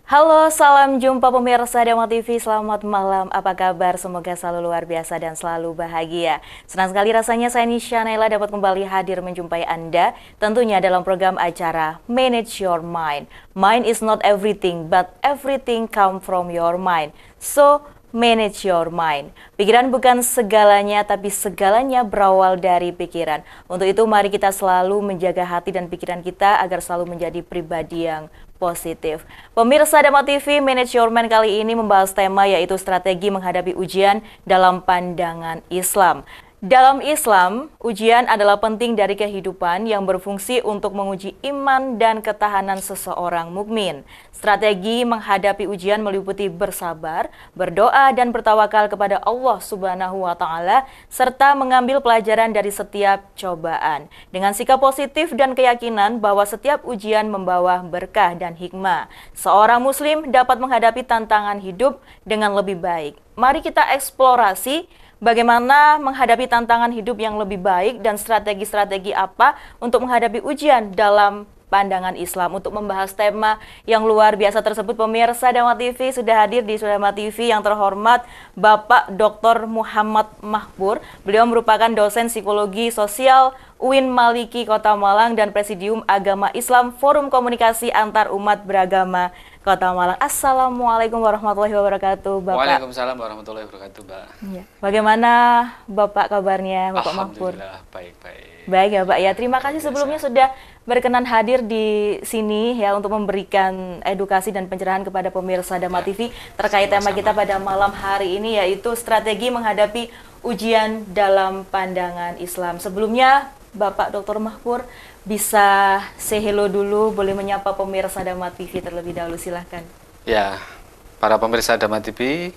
Halo, salam jumpa pemirsa Dama TV. Selamat malam. Apa kabar? Semoga selalu luar biasa dan selalu bahagia. Senang sekali rasanya saya Nisha Naila dapat kembali hadir menjumpai Anda. Tentunya dalam program acara Manage Your Mind. Mind is not everything, but everything come from your mind. So, manage your mind. Pikiran bukan segalanya, tapi segalanya berawal dari pikiran. Untuk itu, mari kita selalu menjaga hati dan pikiran kita agar selalu menjadi pribadi yang positif. Pemirsa Dama TV, Manage Your Mind kali ini membahas tema yaitu strategi menghadapi ujian dalam pandangan Islam. Dalam Islam, ujian adalah penting dari kehidupan yang berfungsi untuk menguji iman dan ketahanan seseorang mukmin. Strategi menghadapi ujian meliputi bersabar, berdoa dan bertawakal kepada Allah Subhanahu wa taala serta mengambil pelajaran dari setiap cobaan dengan sikap positif dan keyakinan bahwa setiap ujian membawa berkah dan hikmah. Seorang muslim dapat menghadapi tantangan hidup dengan lebih baik. Mari kita eksplorasi bagaimana menghadapi tantangan hidup yang lebih baik dan strategi-strategi apa untuk menghadapi ujian dalam pandangan Islam. Untuk membahas tema yang luar biasa tersebut, pemirsa Dama TV sudah hadir di Dama TV yang terhormat Bapak Dr. Muhammad Mahpur. Beliau merupakan dosen psikologi sosial UIN Maliki Kota Malang dan Presidium Agama Islam Forum Komunikasi Antar Umat Beragama Kota Malang. Assalamualaikum warahmatullahi wabarakatuh, Bapak. Waalaikumsalam warahmatullahi wabarakatuh, Mbak. Ya. Bagaimana Bapak kabarnya, Bapak Mahpur? Alhamdulillah, baik-baik. Baik ya, Pak. Ya, terima kasih sebelumnya sudah berkenan hadir di sini ya untuk memberikan edukasi dan pencerahan kepada pemirsa Dama TV terkait tema kita pada malam hari ini yaitu strategi menghadapi ujian dalam pandangan Islam. Sebelumnya, Bapak Dr. Mahpur bisa say hello dulu, boleh menyapa pemirsa Dama TV terlebih dahulu, silahkan. Ya, para pemirsa Dama TV,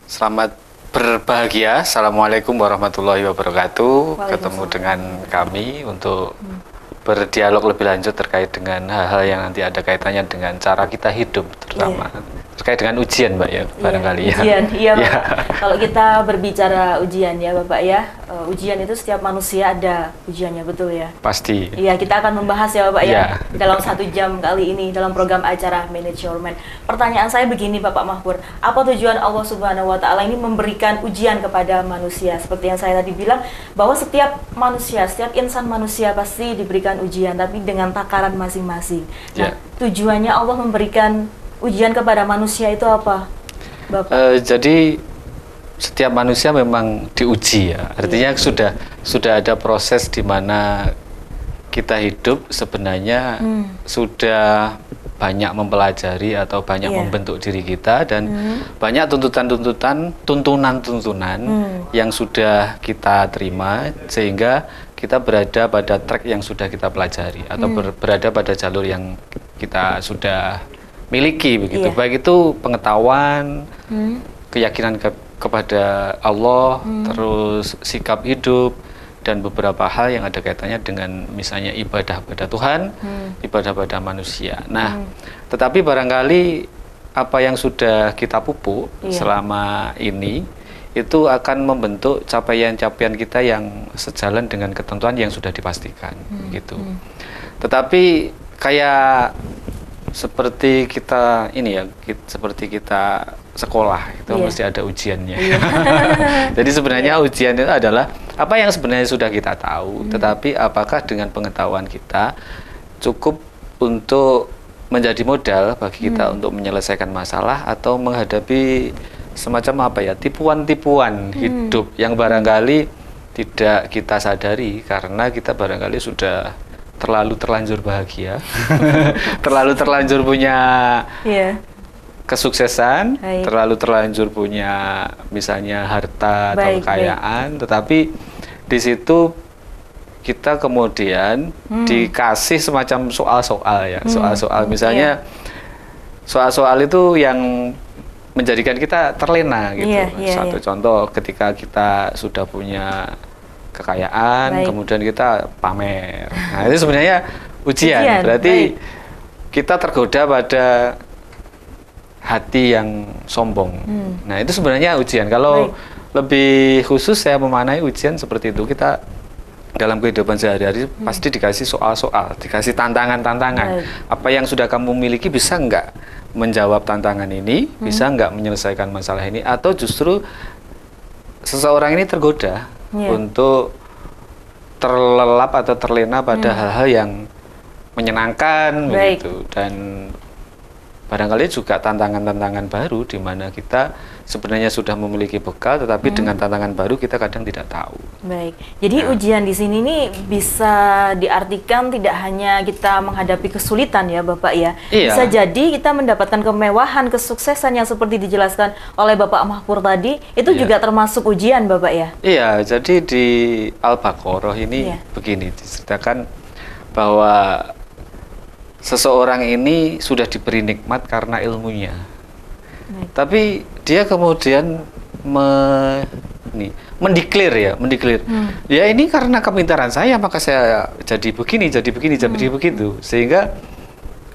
selamat berbahagia. Assalamualaikum warahmatullahi wabarakatuh. Ketemu dengan kami untuk berdialog lebih lanjut terkait dengan hal-hal yang nanti ada kaitannya dengan cara kita hidup, terutama terkait dengan ujian, Mbak, ya, barangkali ya. Ujian, iya, Pak. Kalau kita berbicara ujian ya, Bapak ya, ujian itu setiap manusia ada ujiannya, betul ya? Pasti. Iya, kita akan membahas ya, Bapak ya, dalam 1 jam kali ini dalam program acara Manage Your Mind. Pertanyaan saya begini, Bapak Mahpur, apa tujuan Allah Subhanahu wa taala ini memberikan ujian kepada manusia? Seperti yang saya tadi bilang, bahwa setiap manusia, setiap insan manusia pasti diberikan ujian, tapi dengan takaran masing-masing. Nah, tujuannya Allah memberikan ujian kepada manusia itu apa, Bapak? Jadi setiap manusia memang diuji ya. Artinya sudah ada proses di mana kita hidup sebenarnya sudah banyak mempelajari atau banyak membentuk diri kita dan banyak tuntunan yang sudah kita terima sehingga kita berada pada track yang sudah kita pelajari atau berada pada jalur yang kita sudah miliki begitu. Baik itu pengetahuan, keyakinan kepada Allah, terus sikap hidup dan beberapa hal yang ada kaitannya dengan misalnya ibadah pada Tuhan, ibadah pada manusia. Nah, tetapi barangkali apa yang sudah kita pupuk selama ini itu akan membentuk capaian-capaian kita yang sejalan dengan ketentuan yang sudah dipastikan gitu. Tetapi kayak seperti kita ini ya, seperti kita sekolah itu mesti ada ujiannya. Jadi sebenarnya ujian itu adalah apa yang sebenarnya sudah kita tahu, tetapi apakah dengan pengetahuan kita cukup untuk menjadi modal bagi kita untuk menyelesaikan masalah atau menghadapi semacam apa ya, tipuan-tipuan hidup yang barangkali tidak kita sadari karena kita barangkali sudah terlalu terlanjur bahagia, terlalu terlanjur punya kesuksesan, terlalu terlanjur punya misalnya harta atau kekayaan, tetapi di situ kita kemudian dikasih semacam soal-soal ya, soal-soal misalnya soal-soal itu yang menjadikan kita terlena gitu. Satu contoh ketika kita sudah punya kekayaan, kemudian kita pamer. Nah, itu sebenarnya ujian. Berarti kita tergoda pada hati yang sombong. Nah, itu sebenarnya ujian. Kalau lebih khusus saya memaknai ujian seperti itu. Kita dalam kehidupan sehari-hari pasti dikasih soal-soal, dikasih tantangan-tantangan. Apa yang sudah kamu miliki bisa nggak menjawab tantangan ini, bisa nggak menyelesaikan masalah ini, atau justru seseorang ini tergoda untuk terlelap atau terlena pada hal-hal yang menyenangkan begitu, dan barangkali juga tantangan-tantangan baru di mana kita sebenarnya sudah memiliki bekal, tetapi dengan tantangan baru kita kadang tidak tahu. Baik, jadi ujian di sini nih bisa diartikan tidak hanya kita menghadapi kesulitan ya Bapak ya, bisa jadi kita mendapatkan kemewahan, kesuksesan yang seperti dijelaskan oleh Bapak Mahpur tadi, itu juga termasuk ujian Bapak ya? Iya, jadi di Al-Baqarah ini begini diceritakan bahwa seseorang ini sudah diberi nikmat karena ilmunya. Tapi dia kemudian mendeklar. Ya ini karena kepintaran saya maka saya jadi begini, jadi begitu. Sehingga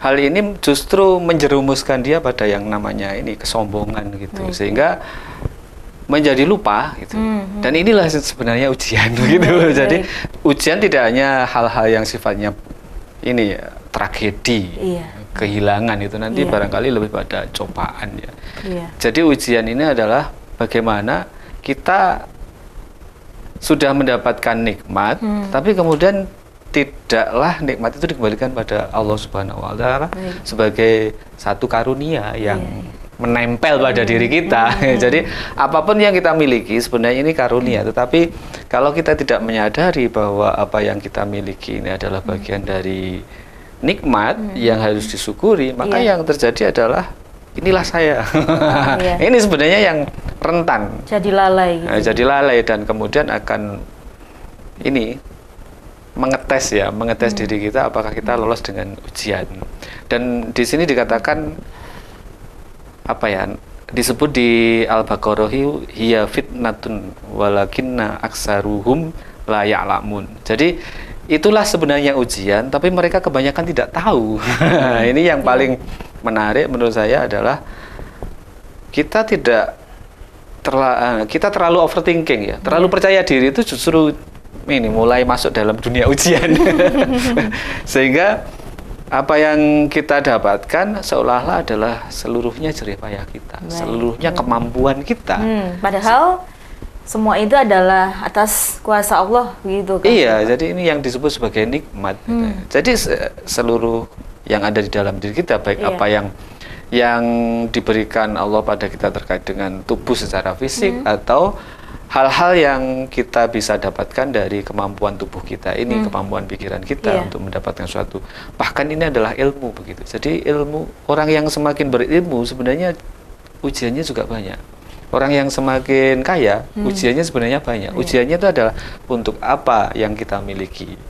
hal ini justru menjerumuskan dia pada yang namanya ini kesombongan gitu. Sehingga menjadi lupa gitu. Dan inilah sebenarnya ujian gitu. Jadi ujian tidak hanya hal-hal yang sifatnya ini tragedi, kehilangan itu nanti barangkali lebih pada cobaan ya. Jadi ujian ini adalah bagaimana kita sudah mendapatkan nikmat, tapi kemudian tidaklah nikmat itu dikembalikan pada Allah Subhanahu wa Ta'ala sebagai satu karunia yang menempel pada diri kita. Jadi apapun yang kita miliki sebenarnya ini karunia, tetapi kalau kita tidak menyadari bahwa apa yang kita miliki ini adalah bagian dari nikmat yang harus disyukuri, maka yang terjadi adalah inilah saya. Ini sebenarnya yang rentan. Jadi lalai. Gitu. Jadi lalai dan kemudian akan ini mengetes diri kita apakah kita lolos dengan ujian. Dan di sini dikatakan disebut di Al-Baqarah hiya fitnatun walakinna aksaruhum la ya'lamun. Jadi itulah sebenarnya ujian, tapi mereka kebanyakan tidak tahu. Ini yang paling menarik menurut saya adalah kita terlalu overthinking ya, terlalu percaya diri itu justru ini mulai masuk dalam dunia ujian. Sehingga apa yang kita dapatkan seolah-olah adalah seluruhnya jerih payah kita, seluruhnya kemampuan kita. Padahal semua itu adalah atas kuasa Allah gitu kan? Iya, jadi ini yang disebut sebagai nikmat. Jadi seluruh yang ada di dalam diri kita, baik apa yang diberikan Allah pada kita terkait dengan tubuh secara fisik atau hal-hal yang kita bisa dapatkan dari kemampuan tubuh kita ini, kemampuan pikiran kita untuk mendapatkan sesuatu. Bahkan ini adalah ilmu begitu. Jadi ilmu, orang yang semakin berilmu sebenarnya ujiannya juga banyak. Orang yang semakin kaya, ujiannya sebenarnya banyak. Ujiannya itu adalah untuk apa yang kita miliki.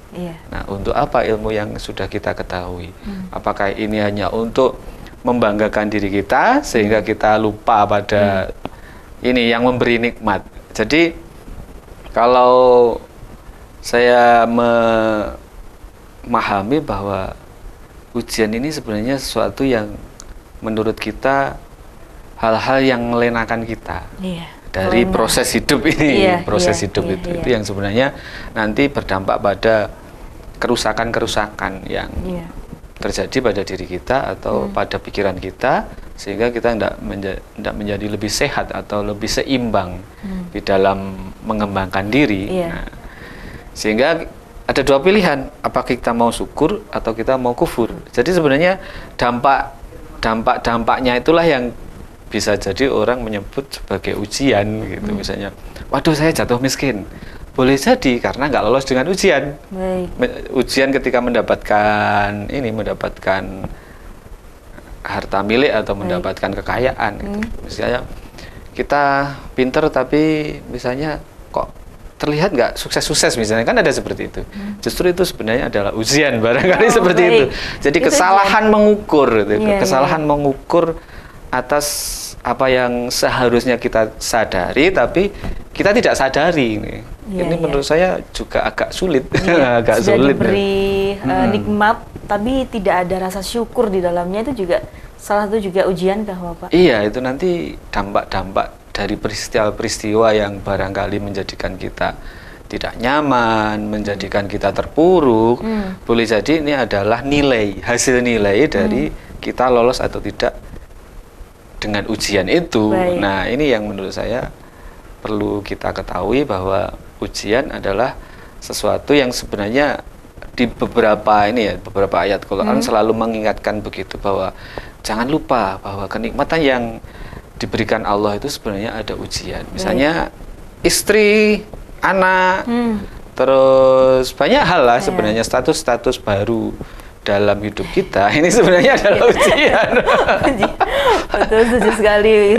Nah, untuk apa ilmu yang sudah kita ketahui. Apakah ini hanya untuk membanggakan diri kita, sehingga kita lupa pada ini yang memberi nikmat. Jadi, kalau saya memahami bahwa ujian ini sebenarnya sesuatu yang menurut kita hal-hal yang melenakan kita dari proses hidup ini, itu yang sebenarnya nanti berdampak pada kerusakan-kerusakan yang terjadi pada diri kita atau pada pikiran kita, sehingga kita tidak menjadi lebih sehat atau lebih seimbang di dalam mengembangkan diri. Nah, sehingga ada dua pilihan, apakah kita mau syukur atau kita mau kufur. Jadi sebenarnya dampaknya itulah yang bisa jadi orang menyebut sebagai ujian gitu. Misalnya, waduh saya jatuh miskin. Boleh jadi karena nggak lolos dengan ujian. Ujian ketika mendapatkan harta milik atau mendapatkan kekayaan gitu. Misalnya kita pinter tapi misalnya kok terlihat nggak sukses-sukses misalnya, kan ada seperti itu. Justru itu sebenarnya adalah ujian barangkali seperti itu. Jadi kesalahan mengukur gitu. Kesalahan mengukur atas apa yang seharusnya kita sadari tapi kita tidak sadari ini. Ini menurut saya juga agak sulit. Agak sudah sulit diberi nikmat tapi tidak ada rasa syukur di dalamnya, itu juga salah satu juga ujian kah Bapak? Iya, itu nanti dampak-dampak dari peristiwa-peristiwa yang barangkali menjadikan kita tidak nyaman, menjadikan kita terpuruk, boleh jadi ini adalah nilai, hasil nilai dari kita lolos atau tidak dengan ujian itu. Baik. Nah, ini yang menurut saya perlu kita ketahui, bahwa ujian adalah sesuatu yang sebenarnya di beberapa ayat Quran selalu mengingatkan begitu, bahwa jangan lupa bahwa kenikmatan yang diberikan Allah itu sebenarnya ada ujian. Misalnya istri, anak, terus banyak hal lah sebenarnya, status-status baru dalam hidup kita ini sebenarnya adalah ujian. Betul, setuju sekali.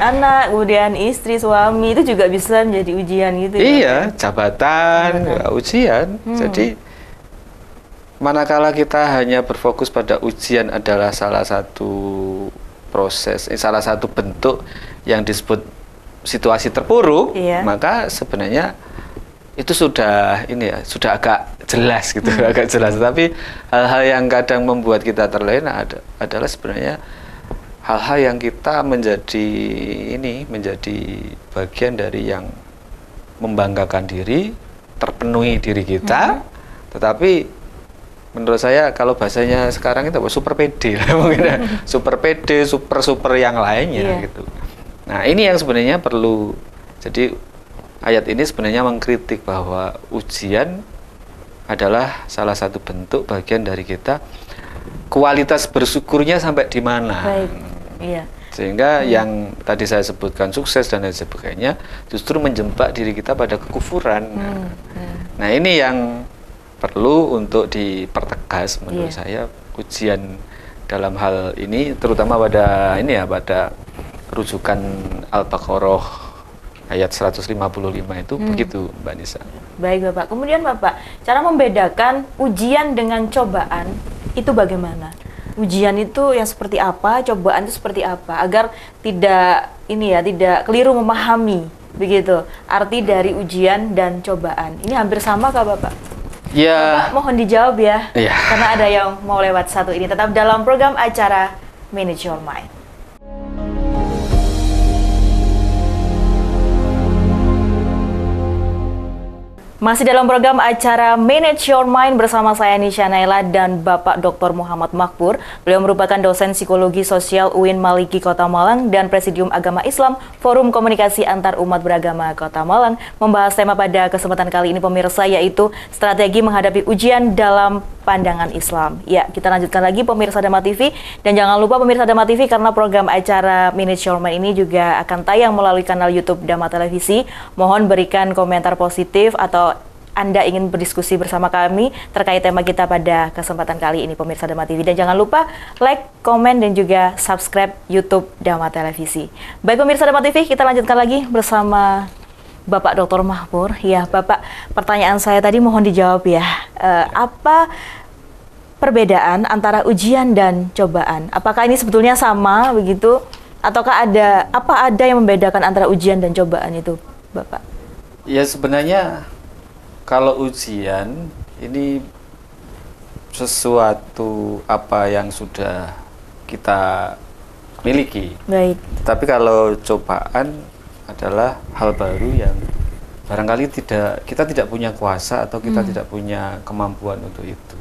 Anak, kemudian istri, suami itu juga bisa menjadi ujian gitu. Iya, jabatan, ujian. Jadi manakala kita hanya berfokus pada ujian adalah salah satu proses, salah satu bentuk yang disebut situasi terpuruk, maka sebenarnya itu sudah sudah agak jelas gitu, agak jelas. Tapi hal-hal yang kadang membuat kita terlena adalah sebenarnya hal-hal yang kita menjadi bagian dari yang membanggakan diri, terpenuhi diri kita, tetapi menurut saya kalau bahasanya sekarang itu super pede lah mungkin ya. Super pede, super yang lainnya gitu. Nah, ini yang sebenarnya perlu. Jadi ayat ini sebenarnya mengkritik bahwa ujian adalah salah satu bentuk bagian dari kita, kualitas bersyukurnya sampai di mana. Baik. Iya. Sehingga yang tadi saya sebutkan sukses dan lain sebagainya justru menjebak diri kita pada kekufuran. Nah, ini yang perlu untuk dipertegas menurut saya. Ujian dalam hal ini terutama pada pada rujukan Al-Baqarah ayat 155 itu begitu, Mbak Nisa. Baik Bapak. Kemudian Bapak, cara membedakan ujian dengan cobaan itu bagaimana? Ujian itu yang seperti apa, cobaan itu seperti apa, agar tidak tidak keliru memahami begitu arti dari ujian dan cobaan. Ini hampir sama kah Bapak? Ya. Bapak mohon dijawab ya, karena ada yang mau lewat satu ini. Tetap dalam program acara Manage Your Mind. Masih dalam program acara Manage Your Mind bersama saya Nisha Naila dan Bapak Dr. Muhammad Makpur. Beliau merupakan dosen psikologi sosial UIN Maliki Kota Malang dan Presidium Agama Islam Forum Komunikasi Antar Umat Beragama Kota Malang. Membahas tema pada kesempatan kali ini pemirsa, yaitu strategi menghadapi ujian dalam pandangan Islam. Ya, kita lanjutkan lagi pemirsa Dhamma TV, dan jangan lupa pemirsa Dhamma TV, karena program acara Manage Your Mind ini juga akan tayang melalui kanal YouTube Dhamma Televisi. Mohon berikan komentar positif atau Anda ingin berdiskusi bersama kami terkait tema kita pada kesempatan kali ini pemirsa Dhamma TV, dan jangan lupa like, komen, dan juga subscribe YouTube Dhamma Televisi. Baik pemirsa Dhamma TV, kita lanjutkan lagi bersama Bapak Dr. Makpur. Ya, Bapak, pertanyaan saya tadi mohon dijawab ya. Apa perbedaan antara ujian dan cobaan? Apakah ini sebetulnya sama begitu? Ataukah ada yang membedakan antara ujian dan cobaan itu, Bapak? Ya, sebenarnya kalau ujian ini sesuatu apa yang sudah kita miliki. Baik. Tapi kalau cobaan adalah hal baru yang barangkali kita tidak punya kuasa atau kita tidak punya kemampuan untuk itu.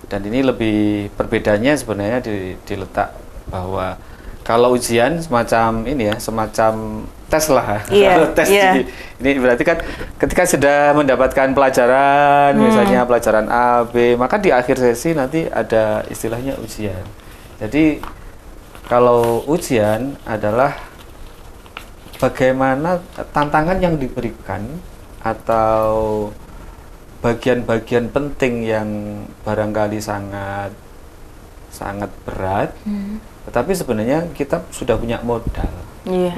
Dan ini lebih perbedaannya sebenarnya diletak bahwa kalau ujian semacam semacam tes lah. Tes ini berarti kan ketika sudah mendapatkan pelajaran, misalnya pelajaran A, B, maka di akhir sesi nanti ada istilahnya ujian. Jadi kalau ujian adalah bagaimana tantangan yang diberikan atau bagian-bagian penting yang barangkali sangat berat, tetapi sebenarnya kita sudah punya modal.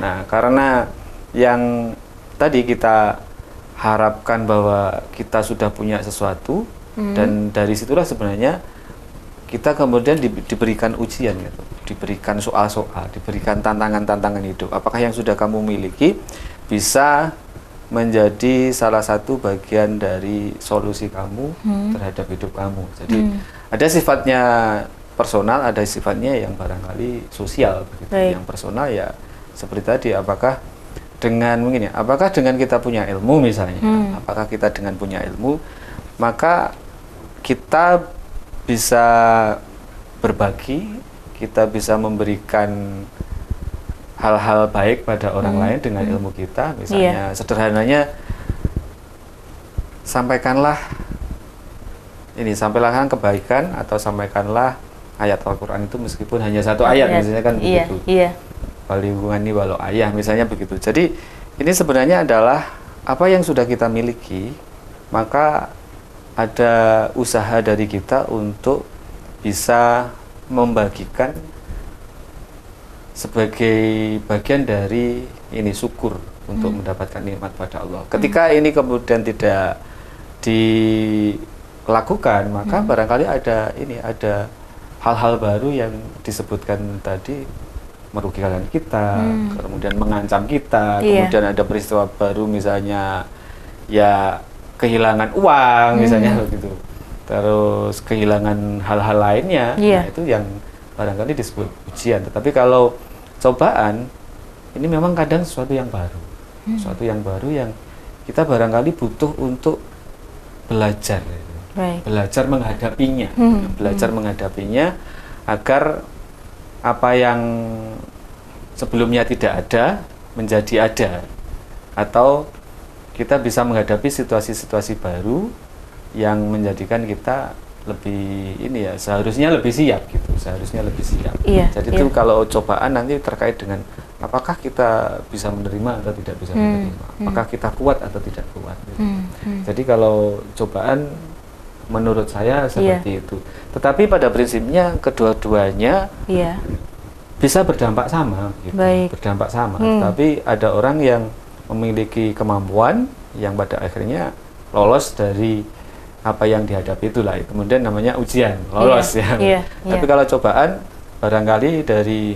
Nah, karena yang tadi kita harapkan bahwa kita sudah punya sesuatu, dan dari situlah sebenarnya kita kemudian diberikan ujian gitu, diberikan soal-soal, diberikan tantangan-tantangan hidup. Apakah yang sudah kamu miliki bisa menjadi salah satu bagian dari solusi kamu terhadap hidup kamu. Jadi ada sifatnya personal, ada sifatnya yang barangkali sosial begitu. Yang personal ya seperti tadi, apakah dengan mungkin ya, apakah dengan kita punya ilmu misalnya, apakah kita dengan punya ilmu, maka kita bisa berbagi, kita bisa memberikan hal-hal baik pada orang lain dengan ilmu kita, misalnya sederhananya sampaikanlah kebaikan atau sampaikanlah ayat Al-Quran itu meskipun hanya satu ayat, misalnya kan begitu. Walihungani walau ayah, misalnya begitu. Jadi ini sebenarnya adalah apa yang sudah kita miliki, maka ada usaha dari kita untuk bisa membagikan sebagai bagian dari ini syukur untuk mendapatkan nikmat pada Allah. Ketika ini kemudian tidak dilakukan, maka barangkali ada hal-hal baru yang disebutkan tadi, merugikan kita, kemudian mengancam kita, kemudian ada peristiwa baru misalnya ya kehilangan uang misalnya begitu, terus kehilangan hal-hal lainnya, nah itu yang barangkali disebut ujian. Tetapi kalau cobaan ini memang kadang sesuatu yang baru, sesuatu yang baru yang kita barangkali butuh untuk belajar, belajar menghadapinya, belajar menghadapinya agar apa yang sebelumnya tidak ada menjadi ada, atau kita bisa menghadapi situasi-situasi baru yang menjadikan kita lebih seharusnya lebih siap gitu, seharusnya lebih siap. Jadi itu kalau cobaan nanti terkait dengan apakah kita bisa menerima atau tidak bisa menerima, apakah kita kuat atau tidak kuat gitu. Jadi kalau cobaan menurut saya seperti itu. Tetapi pada prinsipnya kedua-duanya bisa berdampak sama, gitu. Berdampak sama. Tapi ada orang yang memiliki kemampuan yang pada akhirnya lolos dari apa yang dihadapi itulah. Kemudian namanya ujian, lolos Tapi kalau cobaan barangkali dari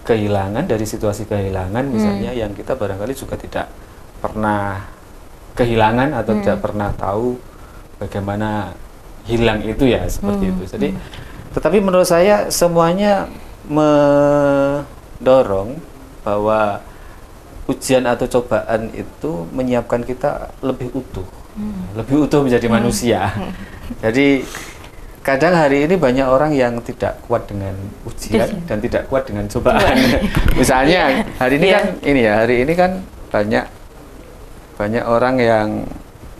kehilangan, dari situasi kehilangan misalnya yang kita barangkali juga tidak pernah kehilangan atau tidak pernah tahu bagaimana hilang itu ya, seperti itu. Jadi tetapi menurut saya semuanya mendorong bahwa ujian atau cobaan itu menyiapkan kita lebih utuh, lebih utuh menjadi manusia. Jadi kadang hari ini banyak orang yang tidak kuat dengan ujian dan tidak kuat dengan cobaan. Misalnya hari ini kan banyak orang yang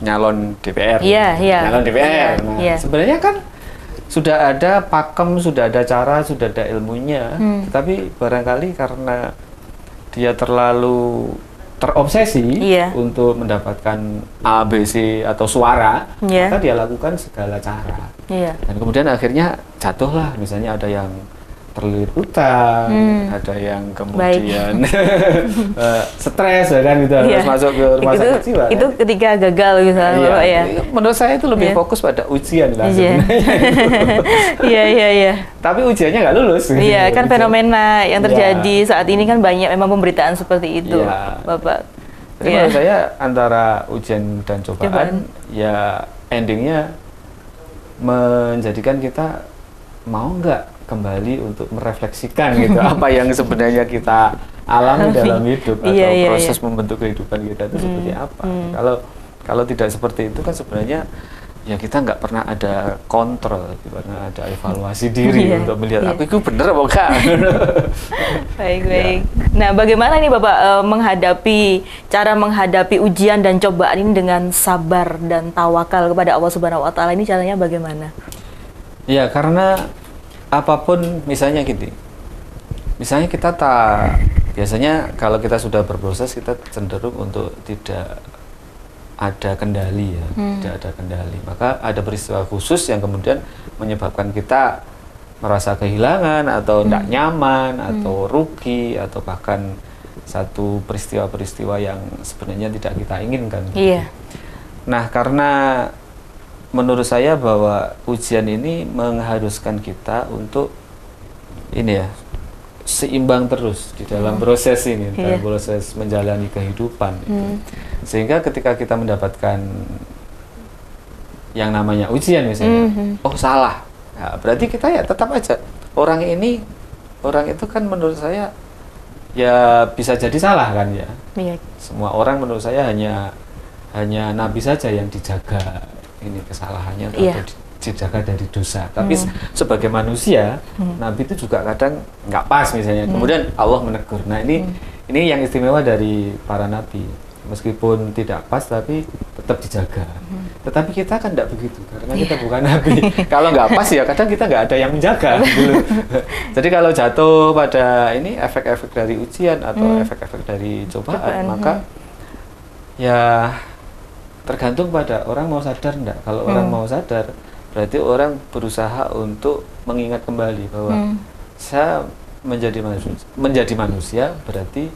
nyalon DPR. Nyalon DPR. Nah, sebenarnya kan sudah ada pakem, sudah ada cara, sudah ada ilmunya. Tetapi barangkali karena dia terlalu terobsesi untuk mendapatkan A, B, C atau suara, maka dia lakukan segala cara. Dan kemudian akhirnya jatuhlah, misalnya ada yang terlilit utang, ada yang kemudian stres ya kan, gitu, harus masuk ke rumah sakit jiwa. Itu kan? Ketika gagal misalnya, menurut saya itu lebih fokus pada ujian lah sebenarnya. Tapi ujiannya nggak lulus. Kan fenomena yang terjadi saat ini kan banyak memang pemberitaan seperti itu, Bapak. Jadi menurut saya antara ujian dan cobaan, ya endingnya menjadikan kita mau nggak kembali untuk merefleksikan gitu apa yang sebenarnya kita alami dalam hidup atau proses membentuk kehidupan kita itu seperti apa. Kalau tidak seperti itu kan sebenarnya ya kita nggak pernah ada kontrol, pernah ada evaluasi diri untuk melihat aku itu bener apa enggak. Baik. Nah, bagaimana nih Bapak cara menghadapi ujian dan cobaan ini dengan sabar dan tawakal kepada Allah Subhanahu wa taala, ini caranya bagaimana? Ya, karena apapun misalnya gitu. Misalnya biasanya kalau kita sudah berproses kita cenderung untuk tidak ada kendali ya, tidak ada kendali. Maka ada peristiwa khusus yang kemudian menyebabkan kita merasa kehilangan atau tidak nyaman atau rugi atau bahkan satu peristiwa-peristiwa yang sebenarnya tidak kita inginkan. Nah, karena menurut saya bahwa ujian ini mengharuskan kita untuk seimbang terus di dalam proses ini, dalam proses menjalani kehidupan itu. Sehingga ketika kita mendapatkan yang namanya ujian misalnya, oh salah, ya, berarti kita ya tetap aja orang itu kan menurut saya ya bisa jadi salah kan ya. Iya. Semua orang menurut saya hanya Nabi saja yang dijaga ini kesalahannya atau dijaga dari dosa. Tapi sebagai manusia, Nabi itu juga kadang nggak pas misalnya. Kemudian Allah menegur. Nah ini yang istimewa dari para Nabi. Meskipun tidak pas tapi tetap dijaga. Tetapi kita kan tidak begitu karena kita bukan Nabi. Kalau nggak pas ya kadang kita nggak ada yang menjaga dulu. Jadi kalau jatuh pada ini efek-efek dari ujian atau efek-efek dari cobaan, maka ya tergantung pada orang mau sadar enggak. Kalau orang mau sadar, berarti orang berusaha untuk mengingat kembali bahwa saya menjadi manusia berarti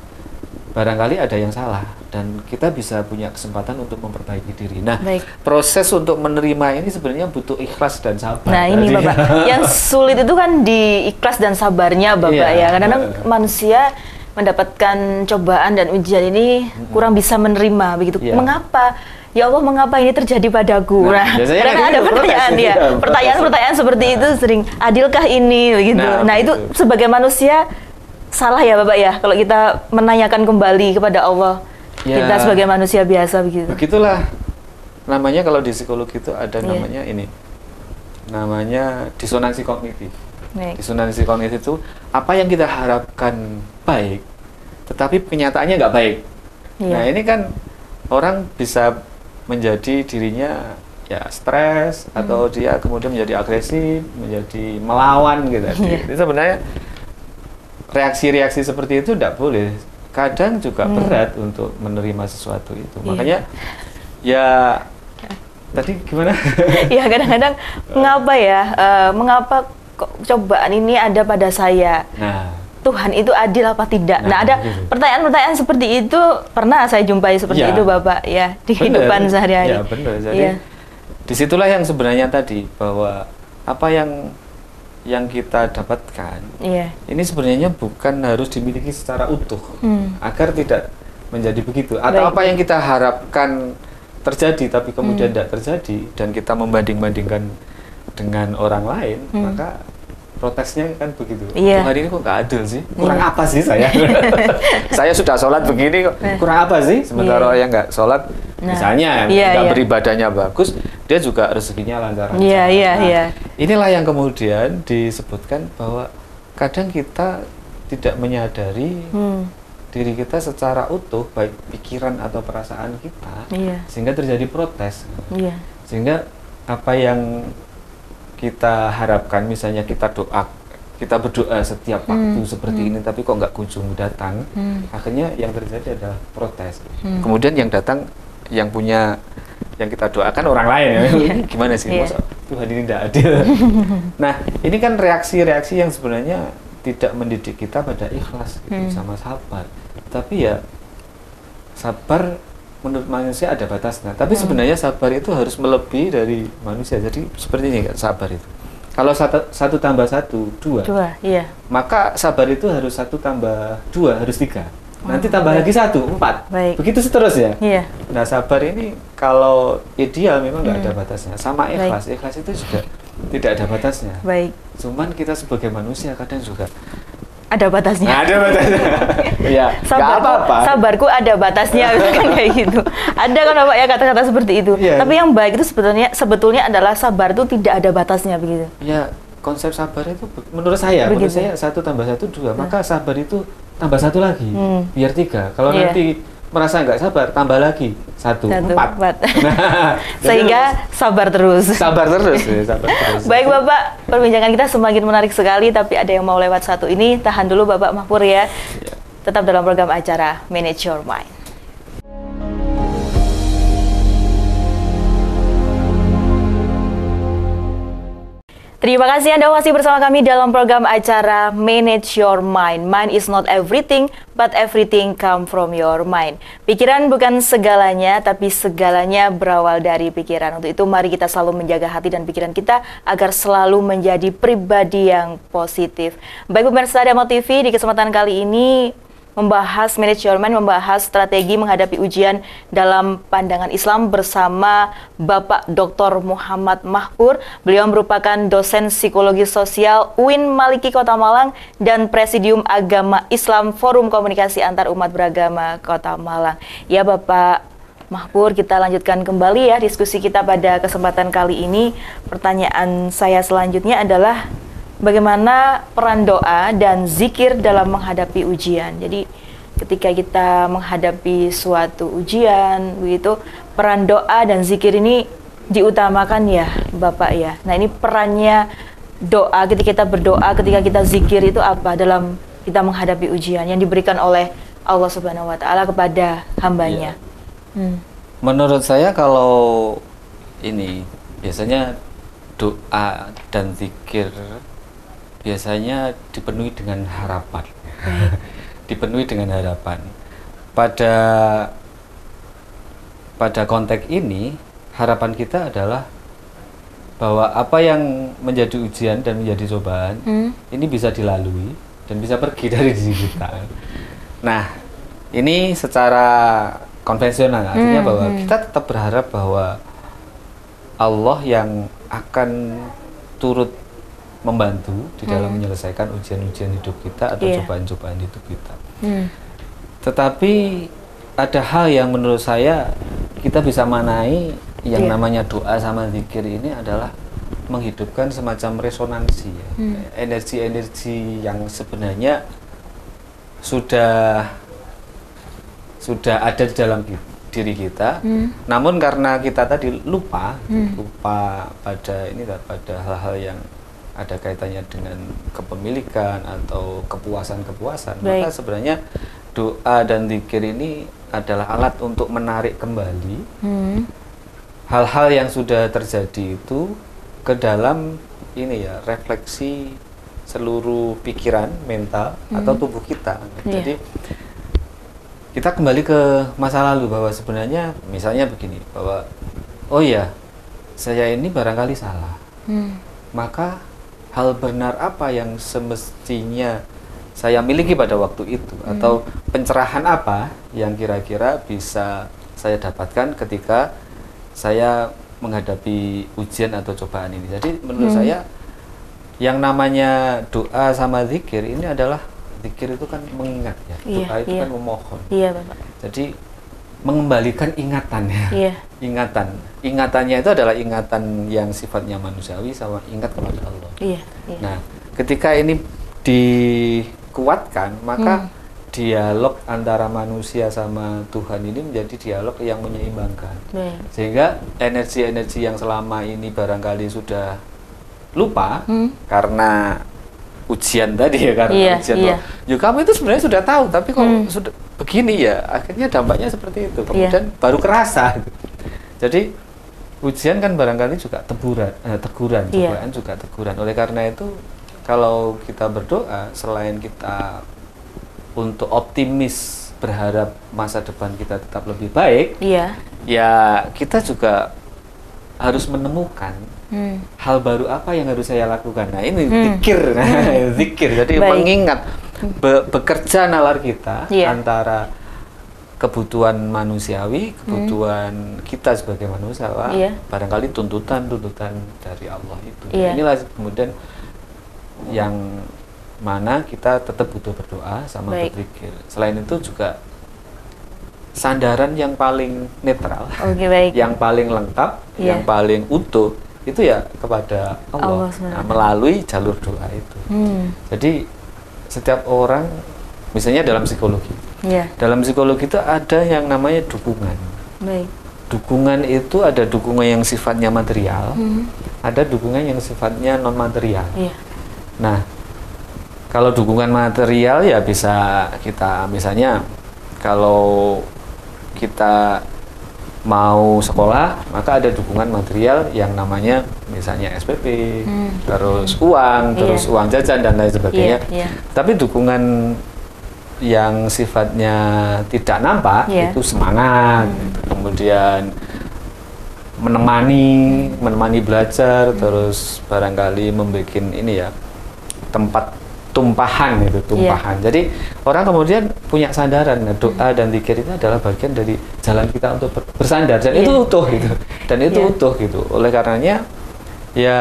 barangkali ada yang salah dan kita bisa punya kesempatan untuk memperbaiki diri. Nah, proses untuk menerima ini sebenarnya butuh ikhlas dan sabar. Nah, ini Bapak, yang sulit itu kan di ikhlas dan sabarnya Bapak ya. Kadang-kadang manusia mendapatkan cobaan dan ujian ini kurang bisa menerima begitu. Mengapa? Ya Allah, mengapa ini terjadi padaku? Nah, kadang ada pertanyaan ya. Pertanyaan seperti itu sering, adilkah ini begitu. Nah, itu sebagai manusia salah ya Bapak ya, kalau kita menanyakan kembali kepada Allah, kita sebagai manusia biasa begitu. Begitulah namanya kalau di psikologi itu ada namanya ini, namanya disonansi kognitif. Disonansi kognitif itu apa yang kita harapkan baik, tetapi kenyataannya nggak baik. Nah ini kan orang bisa menjadi dirinya ya stres atau dia kemudian menjadi agresif, menjadi melawan gitu. Jadi sebenarnya reaksi-reaksi seperti itu tidak boleh. Kadang juga berat untuk menerima sesuatu itu. Makanya ya tadi gimana? Ya kadang-kadang mengapa kok cobaan ini ada pada saya? Nah, Tuhan itu adil apa tidak? Nah, ada pertanyaan-pertanyaan seperti itu pernah saya jumpai seperti itu Bapak ya di kehidupan sehari-hari. Ya benar. Jadi disitulah yang sebenarnya tadi bahwa apa yang kita dapatkan ini sebenarnya bukan harus dimiliki secara utuh agar tidak menjadi begitu atau apa yang kita harapkan terjadi tapi kemudian tidak terjadi dan kita membanding-bandingkan dengan orang lain maka protesnya kan begitu. Tuhan ini kok nggak adil sih, kurang apa sih saya saya sudah sholat begini kok kurang apa sih sementara yang nggak sholat misalnya nggak beribadahnya bagus dia juga rezekinya lancar. Inilah yang kemudian disebutkan bahwa kadang kita tidak menyadari diri kita secara utuh baik pikiran atau perasaan kita sehingga terjadi protes. Sehingga apa yang kita harapkan misalnya kita berdoa setiap waktu seperti ini tapi kok nggak kunjung datang, akhirnya yang terjadi adalah protes. Kemudian yang datang yang kita doakan orang lain gimana sih masa Tuhan ini tidak adil. Nah ini kan reaksi-reaksi yang sebenarnya tidak mendidik kita pada ikhlas sama sabar. Tapi ya sabar menurut manusia ada batasnya. Tapi sebenarnya sabar itu harus melebihi dari manusia. Jadi seperti ini kan sabar itu. Kalau 1 tambah 1 2. Maka sabar itu harus 1 tambah 2 harus 3. Nanti tambah lagi 1 4. Begitu seterusnya. Nah sabar ini kalau ideal memang nggak ada batasnya. Sama ikhlas. Ikhlas itu juga tidak ada batasnya. Cuman kita sebagai manusia kadang juga ada batasnya. Ada batasnya. Ya, nggak apa-apa. Sabarku ada batasnya kan kayak gitu. Ada kan Bapak ya kata-kata seperti itu. Tapi yang baik itu sebetulnya adalah sabar itu tidak ada batasnya begitu. Ya, konsep sabar itu menurut saya 1 tambah 1 2. Maka sabar itu tambah 1 lagi biar 3. Kalau nanti merasa nggak sabar tambah lagi 1 4. Nah, sehingga sabar terus. Sabar terus. Baik Bapak, perbincangan kita semakin menarik sekali tapi ada yang mau lewat satu ini. Tahan dulu Bapak Mahpur ya. Tetap dalam program acara Manage Your Mind. Terima kasih Anda masih bersama kami dalam program acara Manage Your Mind. Mind is not everything, but everything come from your mind. Pikiran bukan segalanya, tapi segalanya berawal dari pikiran. Untuk itu mari kita selalu menjaga hati dan pikiran kita agar selalu menjadi pribadi yang positif. Baik pemirsa Dharma TV, di kesempatan kali ini membahas manajemen, membahas strategi menghadapi ujian dalam pandangan Islam bersama Bapak Dr. Muhammad Mahpur. Beliau merupakan dosen psikologi sosial UIN Maliki Kota Malang dan Presidium Agama Islam Forum Komunikasi Antar Umat Beragama Kota Malang. Ya Bapak Mahpur, kita lanjutkan kembali ya diskusi kita pada kesempatan kali ini. Pertanyaan saya selanjutnya adalah bagaimana peran doa dan zikir dalam menghadapi ujian. Jadi ketika kita menghadapi suatu ujian, begitu peran doa dan zikir ini diutamakan ya Bapak ya. Nah ini perannya doa ketika kita berdoa, ketika kita zikir itu apa dalam kita menghadapi ujian yang diberikan oleh Allah Subhanahu Wa Taala kepada hambanya. Menurut saya kalau ini biasanya doa dan zikir biasanya dipenuhi dengan harapan. Dipenuhi dengan harapan. Pada konteks ini, harapan kita adalah bahwa apa yang menjadi ujian dan menjadi cobaan ini bisa dilalui dan bisa pergi dari diri kita. Nah, ini secara konvensional, artinya bahwa kita tetap berharap bahwa Allah yang akan turut membantu di dalam menyelesaikan ujian-ujian hidup kita atau cobaan-cobaan hidup kita. Tetapi ada hal yang menurut saya kita bisa manai yang namanya doa sama zikir ini adalah menghidupkan semacam resonansi ya. Energi-energi yang sebenarnya sudah ada di dalam diri kita, namun karena kita tadi lupa pada hal-hal yang ada kaitannya dengan kepemilikan atau kepuasan-kepuasan, maka sebenarnya doa dan zikir ini adalah alat untuk menarik kembali hal-hal yang sudah terjadi itu ke dalam ini ya, refleksi seluruh pikiran, mental atau tubuh kita. Jadi kita kembali ke masa lalu bahwa sebenarnya misalnya begini, bahwa oh ya, saya ini barangkali salah, maka hal benar apa yang semestinya saya miliki pada waktu itu, atau pencerahan apa yang kira-kira bisa saya dapatkan ketika saya menghadapi ujian atau cobaan ini. Jadi menurut saya yang namanya doa sama zikir ini adalah, zikir itu kan mengingat ya, doa itu kan memohon. Iya, Bapak. Jadi mengembalikan ingatan ya. Ingatannya itu adalah ingatan yang sifatnya manusiawi sama ingat kepada Allah. Nah, ketika ini dikuatkan, maka dialog antara manusia sama Tuhan ini menjadi dialog yang menyeimbangkan. Sehingga energi-energi yang selama ini barangkali sudah lupa karena ujian tadi ya, karena ujian ya kamu itu sebenarnya sudah tahu, tapi kok sudah begini ya, akhirnya dampaknya seperti itu, kemudian baru kerasa gitu. Jadi ujian kan barangkali juga teguran, cobaan juga teguran. Oleh karena itu kalau kita berdoa, selain kita untuk optimis berharap masa depan kita tetap lebih baik, ya kita juga harus menemukan hal baru apa yang harus saya lakukan. Nah ini zikir, zikir. Jadi mengingat, bekerja nalar kita antara kebutuhan manusiawi, kebutuhan kita sebagai manusia, barangkali tuntutan dari Allah itu. Inilah kemudian yang mana kita tetap butuh berdoa sama berzikir. Selain itu juga sandaran yang paling netral, yang paling lengkap, yang paling utuh itu ya kepada Allah, melalui jalur doa itu. Jadi setiap orang, misalnya dalam psikologi, dalam psikologi itu ada yang namanya dukungan. Dukungan itu ada dukungan yang sifatnya material, ada dukungan yang sifatnya non material. Nah, kalau dukungan material ya bisa kita, misalnya kalau kita mau sekolah, maka ada dukungan material yang namanya misalnya SPP, terus uang, terus uang jajan dan lain sebagainya. Tapi dukungan yang sifatnya tidak nampak itu semangat, kemudian menemani belajar, terus barangkali membuat ini ya, tempat tumpahan itu, tumpahan. Jadi orang kemudian punya sandaran. Nah, doa dan zikir itu adalah bagian dari jalan kita untuk bersandar, dan itu utuh gitu. Dan itu utuh gitu. Oleh karenanya ya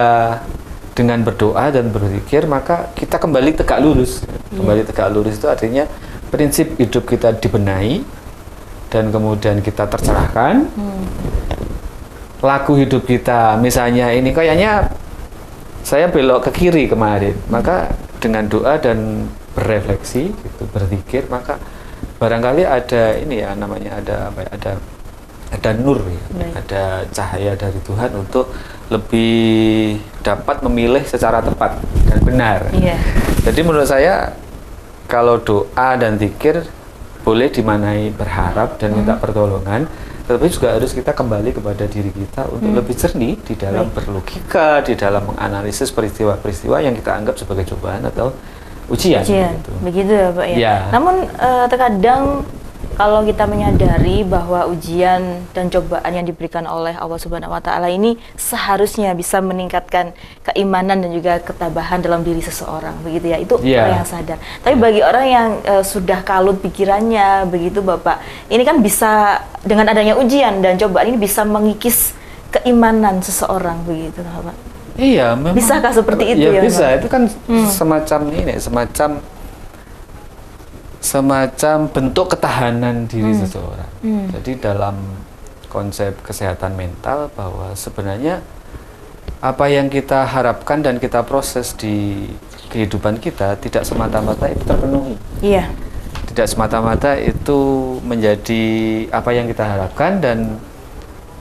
dengan berdoa dan berzikir maka kita kembali tegak lurus. Kembali tegak lurus itu artinya prinsip hidup kita dibenahi dan kemudian kita tercerahkan. Laku hidup kita misalnya ini kayaknya saya belok ke kiri kemarin, maka dengan doa dan berefleksi gitu, berzikir, maka barangkali ada ini ya namanya ada apa ya, ada nur ya, ada cahaya dari Tuhan untuk lebih dapat memilih secara tepat dan benar. Jadi menurut saya kalau doa dan zikir boleh dimaknai berharap dan minta pertolongan, tetapi juga harus kita kembali kepada diri kita untuk lebih jernih di dalam berlogika, di dalam menganalisis peristiwa-peristiwa yang kita anggap sebagai cobaan atau ujian. Gitu. Begitu ya Pak ya. Namun terkadang kalau kita menyadari bahwa ujian dan cobaan yang diberikan oleh Allah Subhanahu wa Ta'ala ini seharusnya bisa meningkatkan keimanan dan juga ketabahan dalam diri seseorang, begitu ya, itu orang yang sadar. Tapi bagi orang yang sudah kalut pikirannya, begitu Bapak, ini kan bisa dengan adanya ujian dan cobaan ini bisa mengikis keimanan seseorang, begitu Bapak. Iya, memang. Bisakah seperti itu ya? Bisa, itu kan semacam ini, semacam bentuk ketahanan diri seseorang. Jadi dalam konsep kesehatan mental bahwa sebenarnya apa yang kita harapkan dan kita proses di kehidupan kita tidak semata-mata itu terpenuhi. Tidak semata-mata itu menjadi apa yang kita harapkan, dan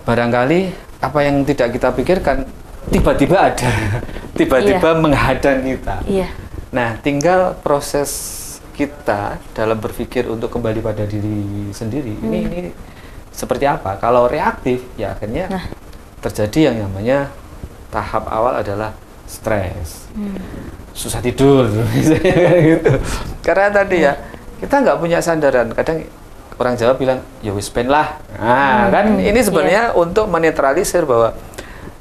barangkali apa yang tidak kita pikirkan tiba-tiba ada, tiba-tiba menghadang kita. Nah, tinggal proses kita dalam berpikir untuk kembali pada diri sendiri. Ini seperti apa? Kalau reaktif, ya akhirnya terjadi yang namanya tahap awal adalah stres, susah tidur, gitu. Karena tadi ya kita nggak punya sandaran. Kadang orang Jawa bilang, ya wis ben lah. Nah, kan ini sebenarnya untuk menetralisir bahwa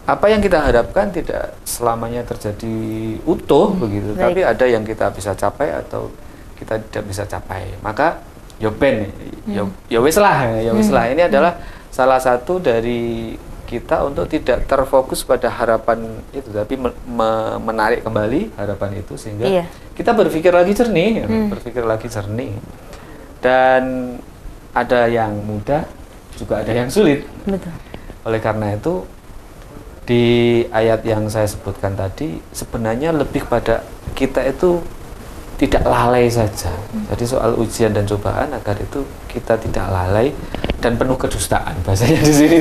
apa yang kita harapkan tidak selamanya terjadi utuh begitu, tapi ada yang kita bisa capai atau kita tidak bisa capai, maka ya ben, ya wis lah, ya wis lah. Ini adalah salah satu dari kita untuk tidak terfokus pada harapan itu, tapi menarik kembali harapan itu sehingga kita berpikir lagi jernih, berpikir lagi jernih. Dan ada yang mudah, juga ada yang sulit. Oleh karena itu di ayat yang saya sebutkan tadi sebenarnya lebih pada kita itu tidak lalai saja. Jadi soal ujian dan cobaan agar itu kita tidak lalai dan penuh kedustaan bahasanya di sini.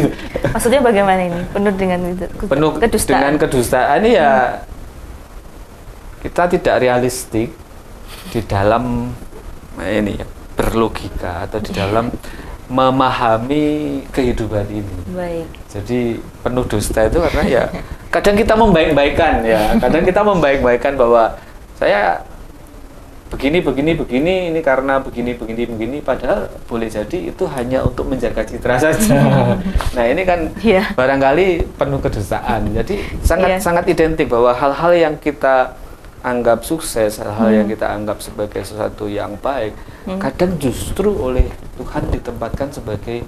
Maksudnya bagaimana ini? Penuh dengan kedustaan. Dengan kedustaan ya kita tidak realistik di dalam ini ya, berlogika atau di dalam memahami kehidupan ini. Jadi penuh dusta itu karena ya kadang kita membaik-baikan ya, kadang kita membaik-baikan bahwa saya begini ini karena begini, padahal boleh jadi itu hanya untuk menjaga citra saja. Nah, ini kan barangkali penuh kedustaan. Jadi sangat identik bahwa hal-hal yang kita anggap sukses, hal-hal yang kita anggap sebagai sesuatu yang baik, kadang justru oleh Tuhan ditempatkan sebagai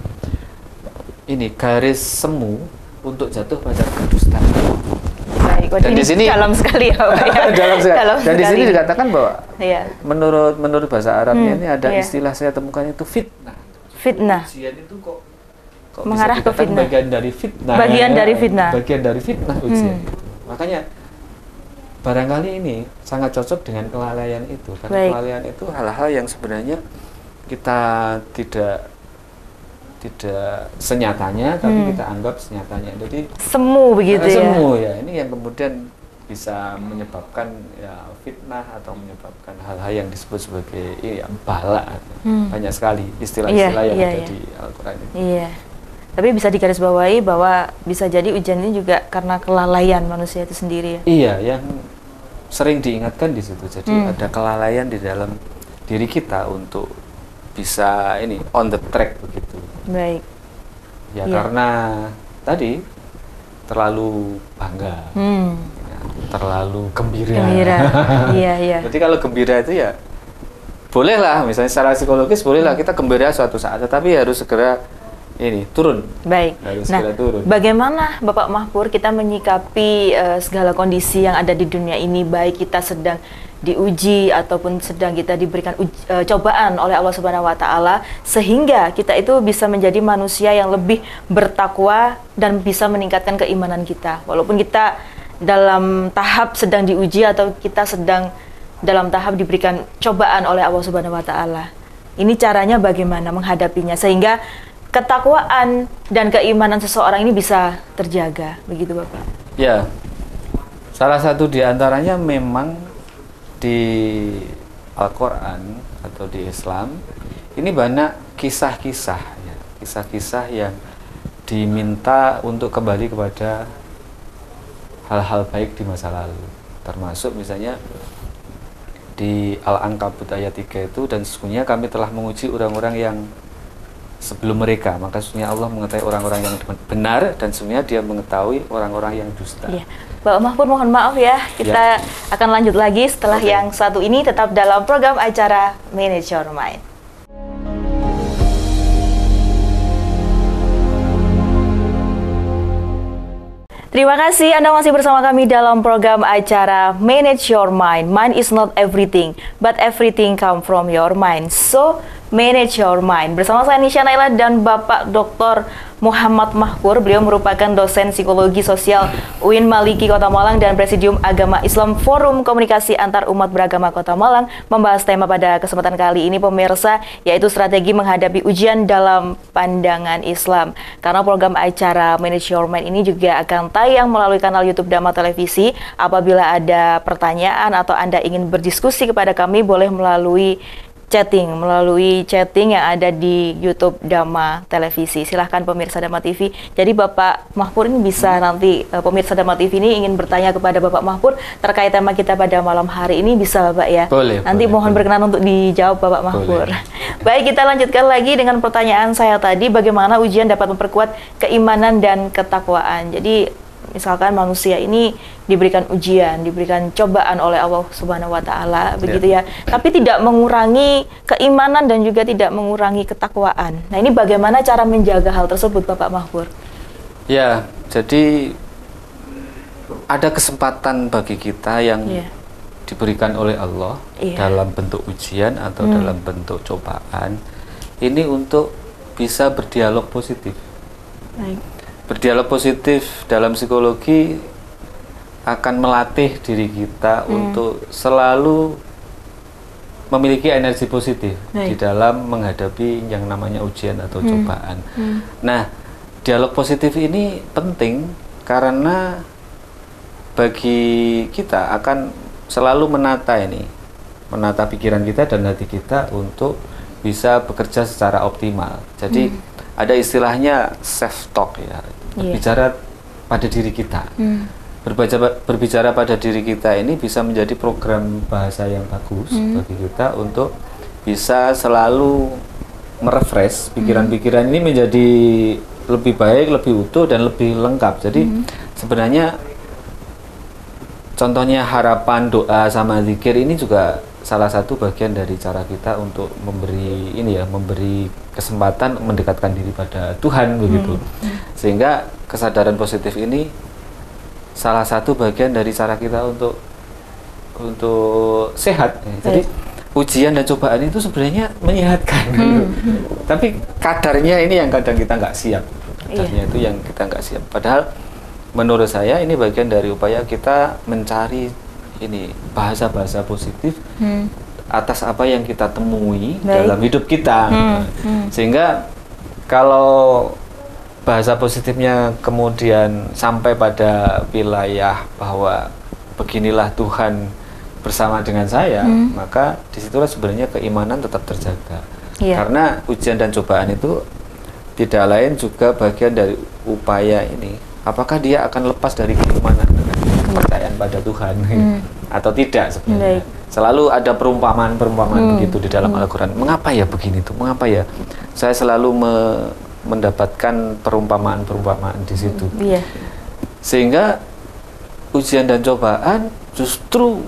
ini garis semu untuk jatuh pada kedustaan. Dan di sini dalam sekali ya, Pak, ya. Dan di sini dikatakan bahwa menurut bahasa Arabnya ini ada istilah saya temukan itu fitnah. Ujian itu kok mengarah ke fitnah. Bagian dari fitnah. Bagian dari fitnah ujian. Makanya barangkali ini sangat cocok dengan kelalaian itu, karena kelalaian itu hal-hal yang sebenarnya kita tidak senyatanya, tapi kita anggap senyatanya. Jadi semu begitu ya. Semu ya, ini yang kemudian bisa menyebabkan ya fitnah atau menyebabkan hal-hal yang disebut sebagai bala. Banyak sekali istilah-istilah yang ada di Al-Quran ini. Tapi bisa digarisbawahi bahwa bisa jadi ujian ini juga karena kelalaian manusia itu sendiri ya. Iya, yang sering diingatkan di situ. Jadi ada kelalaian di dalam diri kita untuk bisa ini on the track begitu. Ya karena tadi terlalu bangga. terlalu gembira. Iya. Jadi kalau gembira itu ya bolehlah, misalnya secara psikologis bolehlah kita gembira suatu saat, tetapi harus segera turun. Baik. Harus Nah, segera turun. bagaimana Bapak Mahpur kita menyikapi segala kondisi yang ada di dunia ini, baik kita sedang diuji ataupun sedang kita diberikan cobaan oleh Allah Subhanahu wa taala, sehingga kita itu bisa menjadi manusia yang lebih bertakwa dan bisa meningkatkan keimanan kita. Walaupun kita dalam tahap sedang diuji atau kita sedang dalam tahap diberikan cobaan oleh Allah Subhanahu wa taala. Ini caranya bagaimana menghadapinya sehingga ketakwaan dan keimanan seseorang ini bisa terjaga, begitu Bapak? Ya, salah satu di antaranya memang di Al-Quran atau di Islam ini banyak kisah-kisah, ya, kisah-kisah yang diminta untuk kembali kepada hal-hal baik di masa lalu, termasuk misalnya di Al-Ankabut ayat 3 itu, dan sesungguhnya kami telah menguji orang-orang yang sebelum mereka, maka sesungguhnya Allah mengetahui orang-orang yang benar dan sesungguhnya Dia mengetahui orang-orang yang dusta. Iya. Bapak Mahpur, mohon maaf ya, kita akan lanjut lagi setelah yang satu ini, tetap dalam program acara Manage Your Mind. Terima kasih Anda masih bersama kami dalam program acara Manage Your Mind. Mind is not everything, but everything come from your mind. So, manage your mind. Bersama saya Nisha Naila dan Bapak Dr. Muhammad Mahpur. Beliau merupakan dosen psikologi sosial UIN Maliki Kota Malang dan Presidium Agama Islam Forum Komunikasi Antar Umat Beragama Kota Malang. Membahas tema pada kesempatan kali ini pemirsa, yaitu strategi menghadapi ujian dalam pandangan Islam. Karena program acara Manage Your Mind ini juga akan tayang melalui kanal YouTube Dhamma Televisi. Apabila ada pertanyaan atau Anda ingin berdiskusi kepada kami, boleh melalui chatting yang ada di YouTube Dhamma Televisi. Silahkan pemirsa Dhamma TV. Jadi Bapak Mahpur ini bisa nanti pemirsa Dhamma TV ini ingin bertanya kepada Bapak Mahpur terkait tema kita pada malam hari ini, bisa Bapak ya? Boleh. Nanti mohon berkenan untuk dijawab Bapak Mahpur. Baik, kita lanjutkan lagi dengan pertanyaan saya tadi, bagaimana ujian dapat memperkuat keimanan dan ketakwaan. Jadi misalkan manusia ini diberikan ujian, diberikan cobaan oleh Allah Subhanahu wa taala, begitu ya. Tapi tidak mengurangi keimanan dan juga tidak mengurangi ketakwaan. Nah, ini bagaimana cara menjaga hal tersebut, Bapak Mahpur? Ya, jadi ada kesempatan bagi kita yang diberikan oleh Allah dalam bentuk ujian atau dalam bentuk cobaan ini untuk bisa berdialog positif. Baik. Berdialog positif dalam psikologi akan melatih diri kita untuk selalu memiliki energi positif di dalam menghadapi yang namanya ujian atau cobaan. Nah, dialog positif ini penting karena bagi kita akan selalu menata pikiran kita dan hati kita untuk bisa bekerja secara optimal. Jadi ada istilahnya self talk ya, berbicara pada diri kita. Berbicara pada diri kita ini bisa menjadi program bahasa yang bagus bagi kita untuk bisa selalu merefresh pikiran-pikiran ini menjadi lebih baik, lebih utuh dan lebih lengkap. Jadi sebenarnya contohnya harapan, doa sama zikir ini juga salah satu bagian dari cara kita untuk memberi kesempatan mendekatkan diri pada Tuhan begitu. Sehingga kesadaran positif ini salah satu bagian dari cara kita untuk sehat. Jadi ujian dan cobaan itu sebenarnya menyehatkan. Tapi kadarnya ini yang kadang kita nggak siap. Kadarnya itu yang kita nggak siap. Padahal menurut saya ini bagian dari upaya kita mencari bahasa-bahasa positif atas apa yang kita temui dalam hidup kita. Sehingga kalau bahasa positifnya kemudian sampai pada wilayah bahwa beginilah Tuhan bersama dengan saya, maka disitulah sebenarnya keimanan tetap terjaga. Karena ujian dan cobaan itu tidak lain juga bagian dari upaya ini. Apakah dia akan lepas dari keimanan, kepercayaan pada Tuhan atau tidak sebenarnya? Selalu ada perumpamaan-perumpamaan begitu di dalam Al-Quran. Mengapa ya begini tuh? Mengapa ya? Saya selalu mendapatkan perumpamaan-perumpamaan di situ. Sehingga ujian dan cobaan justru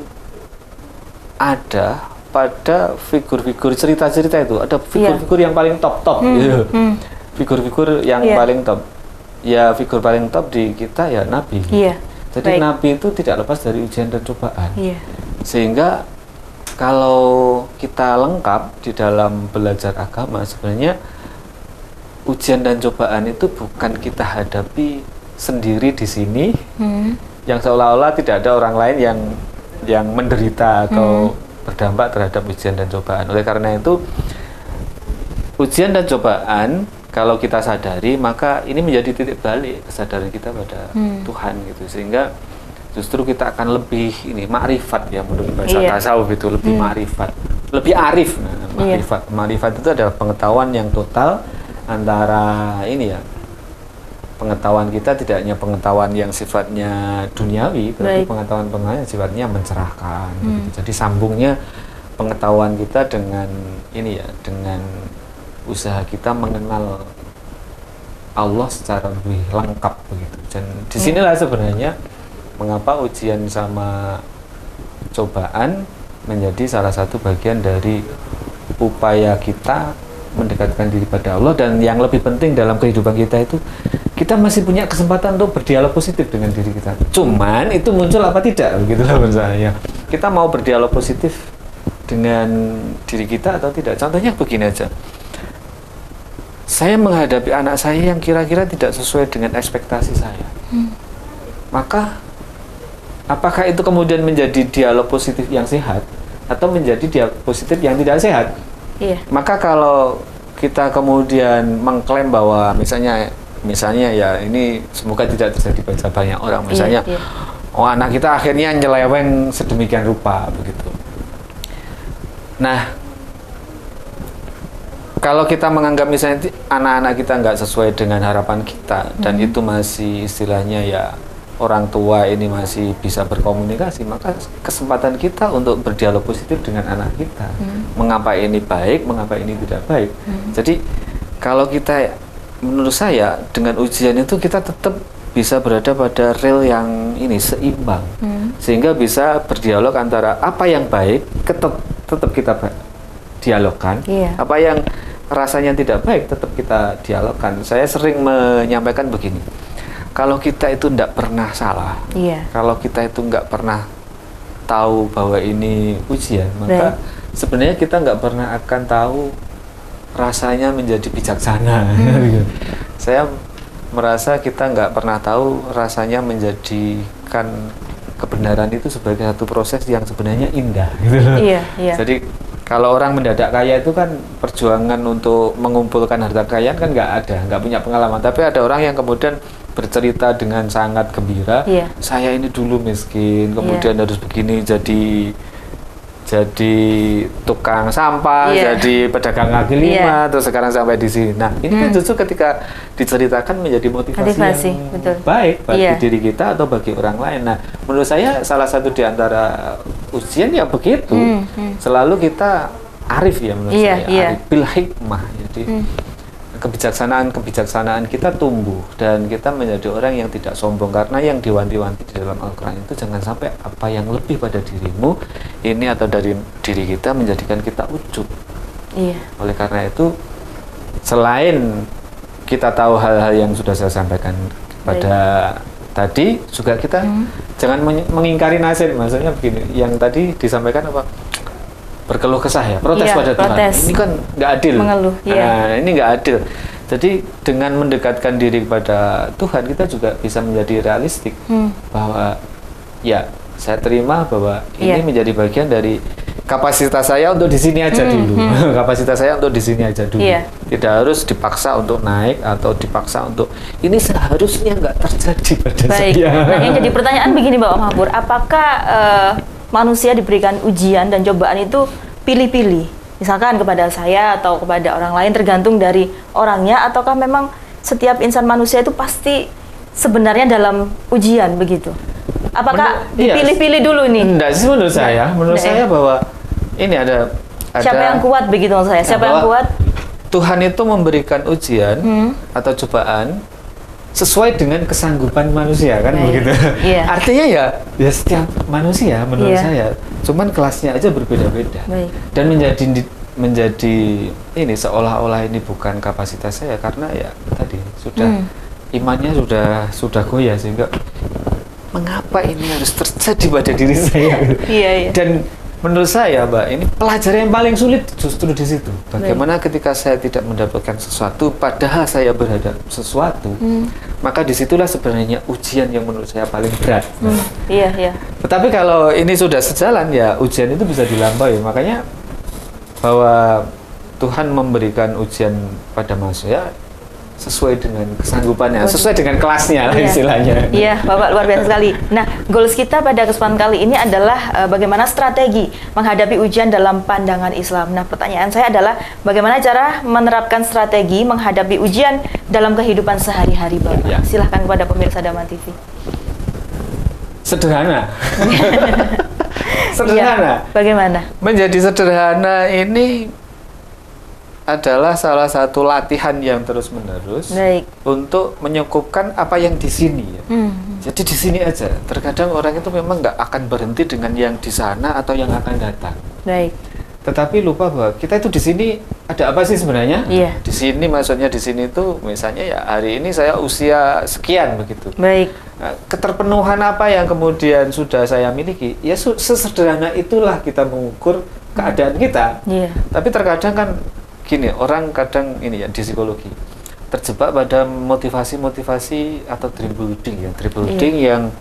ada pada figur-figur cerita-cerita itu. Ada figur-figur yang paling top-top gitu. Figur-figur yang paling top. Ya figur paling top di kita ya Nabi. Jadi Nabi itu tidak lepas dari ujian dan cobaan. Sehingga kalau kita lengkap di dalam belajar agama, sebenarnya ujian dan cobaan itu bukan kita hadapi sendiri di sini, yang seolah-olah tidak ada orang lain yang menderita atau berdampak terhadap ujian dan cobaan. Oleh karena itu, ujian dan cobaan kalau kita sadari, maka ini menjadi titik balik kesadaran kita pada Tuhan gitu, sehingga justru kita akan lebih ma'rifat ya, menurut bahasa tasawuf itu lebih ma'rifat, lebih arif. Ma'rifat itu adalah pengetahuan yang total antara pengetahuan kita tidak hanya pengetahuan yang sifatnya duniawi, tapi pengetahuan yang sifatnya mencerahkan. Gitu. Jadi sambungnya pengetahuan kita dengan dengan usaha kita mengenal Allah secara lebih lengkap begitu. Dan disinilah sebenarnya mengapa ujian sama cobaan menjadi salah satu bagian dari upaya kita mendekatkan diri pada Allah. Dan yang lebih penting dalam kehidupan kita itu, kita masih punya kesempatan untuk berdialog positif dengan diri kita. Cuman itu muncul apa tidak, begitulah menurut saya. Kita mau berdialog positif dengan diri kita atau tidak. Contohnya begini aja. Saya menghadapi anak saya yang kira-kira tidak sesuai dengan ekspektasi saya. Maka apakah itu kemudian menjadi dialog positif yang sehat atau menjadi dialog positif yang tidak sehat? Maka kalau kita kemudian mengklaim bahwa misalnya ya, ini semoga tidak terjadi pada banyak orang, misalnya oh anak kita akhirnya nyeleweng sedemikian rupa begitu. Nah, kalau kita menganggap misalnya anak-anak kita nggak sesuai dengan harapan kita, dan itu masih istilahnya ya orang tua ini masih bisa berkomunikasi, maka kesempatan kita untuk berdialog positif dengan anak kita, mengapa ini baik, mengapa ini tidak baik. Jadi kalau kita, menurut saya dengan ujian itu kita tetap bisa berada pada rel yang seimbang, sehingga bisa berdialog antara apa yang baik tetap kita dialogkan, apa yang rasanya tidak baik tetap kita dialogkan. Saya sering menyampaikan begini, kalau kita itu tidak pernah salah, kalau kita itu nggak pernah tahu bahwa ini ujian, maka sebenarnya kita nggak pernah akan tahu rasanya menjadi bijaksana. Saya merasa kita nggak pernah tahu rasanya menjadikan kebenaran itu sebagai satu proses yang sebenarnya indah. Jadi kalau orang mendadak kaya itu kan perjuangan untuk mengumpulkan harta kekayaan kan nggak punya pengalaman. Tapi ada orang yang kemudian bercerita dengan sangat gembira, saya ini dulu miskin, kemudian harus begini, jadi tukang sampah, jadi pedagang kaki lima, terus sekarang sampai di sini. Nah, ini kan justru ketika diceritakan menjadi motivasi yang baik bagi diri kita atau bagi orang lain. Nah, menurut saya salah satu di antara ujian ya begitu, selalu kita arif ya menurut saya, arif bil hikmah. Jadi kebijaksanaan kita tumbuh dan kita menjadi orang yang tidak sombong, karena yang diwanti-wanti di dalam Al-Quran itu jangan sampai apa yang lebih pada dirimu ini atau dari diri kita menjadikan kita ujub. Oleh karena itu, selain kita tahu hal-hal yang sudah saya sampaikan pada tadi, juga kita jangan mengingkari nasib. Maksudnya begini, yang tadi disampaikan apa? Berkeluh kesah ya, protes pada Tuhan. Ini kan nggak adil. Mengeluh, Nah, ini nggak adil. Jadi dengan mendekatkan diri kepada Tuhan, kita juga bisa menjadi realistik bahwa ya saya terima bahwa ini menjadi bagian dari kapasitas saya untuk di sini aja dulu. Kapasitas saya untuk di sini aja dulu. Tidak harus dipaksa untuk naik atau dipaksa untuk ini seharusnya nggak terjadi pada saya. Nah, yang jadi pertanyaan begini Bapak Mahpur, apakah manusia diberikan ujian dan cobaan itu pilih-pilih, misalkan kepada saya atau kepada orang lain, tergantung dari orangnya, ataukah memang setiap insan manusia itu pasti sebenarnya dalam ujian begitu? Apakah dipilih-pilih dulu nih? Enggak sih menurut saya. Menurut saya bahwa ini ada siapa yang kuat begitu maksud saya? Siapa yang kuat? Tuhan itu memberikan ujian atau cobaan sesuai dengan kesanggupan manusia kan begitu. Artinya ya setiap manusia menurut saya, cuman kelasnya aja berbeda-beda. Dan menjadi ini seolah-olah ini bukan kapasitas saya karena ya tadi sudah imannya sudah goyah sehingga mengapa ini harus terjadi pada diri saya. Dan menurut saya, Mbak, ini pelajaran yang paling sulit justru di situ. Bagaimana ketika saya tidak mendapatkan sesuatu, padahal saya berhadap sesuatu, maka disitulah sebenarnya ujian yang menurut saya paling berat. Tetapi kalau ini sudah sejalan, ya ujian itu bisa dilampaui. Makanya bahwa Tuhan memberikan ujian pada manusia sesuai dengan kesanggupannya, sesuai dengan kelasnya lah istilahnya. Iya, Bapak luar biasa sekali. Nah, goals kita pada kesempatan kali ini adalah bagaimana strategi menghadapi ujian dalam pandangan Islam. Nah, pertanyaan saya adalah bagaimana cara menerapkan strategi menghadapi ujian dalam kehidupan sehari-hari, Bapak? Silahkan kepada pemirsa Damai TV. Sederhana. Sederhana. Bagaimana? Menjadi sederhana ini adalah salah satu latihan yang terus-menerus untuk menyukupkan apa yang di sini. Jadi di sini aja. Terkadang orang itu memang nggak akan berhenti dengan yang di sana atau yang akan datang. Tetapi lupa bahwa kita itu di sini ada apa sih sebenarnya? Di sini maksudnya di sini itu misalnya ya hari ini saya usia sekian begitu. Nah, keterpenuhan apa yang kemudian sudah saya miliki? Ya sesederhana itulah kita mengukur keadaan kita. Tapi terkadang kan gini, orang kadang ini ya di psikologi terjebak pada motivasi atau dream building yang